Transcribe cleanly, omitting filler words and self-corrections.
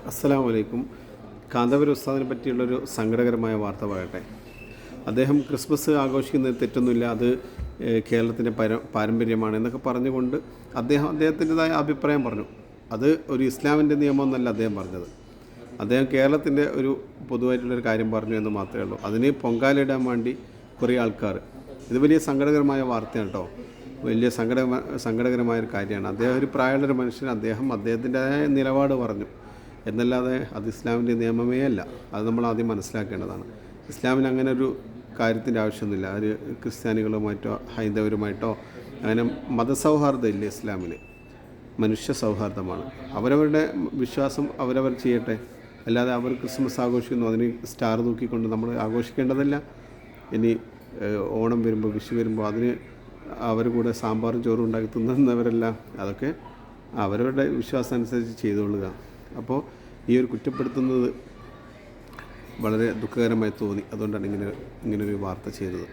അസ്സലാമു അലൈക്കും. കാന്തപുരം ഉസ്താദിനെ പറ്റിയുള്ളൊരു സങ്കടകരമായ വാർത്ത പറയട്ടെ. അദ്ദേഹം ക്രിസ്മസ് ആഘോഷിക്കുന്നതിൽ തെറ്റൊന്നുമില്ല, അത് കേരളത്തിൻ്റെ പാരമ്പര്യമാണ് എന്നൊക്കെ പറഞ്ഞുകൊണ്ട് അദ്ദേഹത്തിൻ്റെതായ അഭിപ്രായം പറഞ്ഞു. അത് ഒരു ഇസ്ലാമിൻ്റെ നിയമമൊന്നല്ല അദ്ദേഹം പറഞ്ഞത്. അദ്ദേഹം കേരളത്തിൻ്റെ ഒരു പൊതുവായിട്ടുള്ളൊരു കാര്യം പറഞ്ഞു എന്ന് മാത്രമേ ഉള്ളൂ. അതിന് പൊങ്കാലയിടാൻ വേണ്ടി കുറേ ആൾക്കാർ, ഇത് വലിയ സങ്കടകരമായ വാർത്തയാണ് കേട്ടോ. വലിയ സങ്കടകരമായൊരു കാര്യമാണ്. അദ്ദേഹം ഒരു പ്രായമുള്ളൊരു മനുഷ്യൻ, അദ്ദേഹത്തിൻ്റെതായ നിലപാട് പറഞ്ഞു എന്നല്ലാതെ അത് ഇസ്ലാമിൻ്റെ നിയമമേ അല്ല. അത് നമ്മൾ ആദ്യം മനസ്സിലാക്കേണ്ടതാണ്. ഇസ്ലാമിന് അങ്ങനെ ഒരു കാര്യത്തിൻ്റെ ആവശ്യമൊന്നുമില്ല. ഒരു ക്രിസ്ത്യാനികളുമായിട്ടോ ഹൈന്ദവരുമായിട്ടോ അങ്ങനെ മതസൗഹാർദ്ദം ഇല്ല ഇസ്ലാമിൽ. മനുഷ്യ സൗഹാർദ്ദമാണ്. അവരവരുടെ വിശ്വാസം അവരവർ ചെയ്യട്ടെ, അല്ലാതെ അവർ ക്രിസ്മസ് ആഘോഷിക്കുന്നു അതിന് സ്റ്റാർ തൂക്കിക്കൊണ്ട് നമ്മൾ ആഘോഷിക്കേണ്ടതല്ല. ഇനി ഓണം വരുമ്പോൾ, വിഷു വരുമ്പോൾ അതിന് അവർ കൂടെ സാമ്പാറും ചോറും ഉണ്ടാക്കി തിന്നുന്നവരെല്ലാം അതൊക്കെ അവരവരുടെ വിശ്വാസം അനുസരിച്ച് ചെയ്തുകൊള്ളുക. അപ്പോൾ ഈ ഒരു കുറ്റപ്പെടുത്തുന്നത് വളരെ ദുഃഖകരമായി തോന്നി. അതുകൊണ്ടാണ് ഇങ്ങനൊരു വാർത്ത ചെയ്തത്.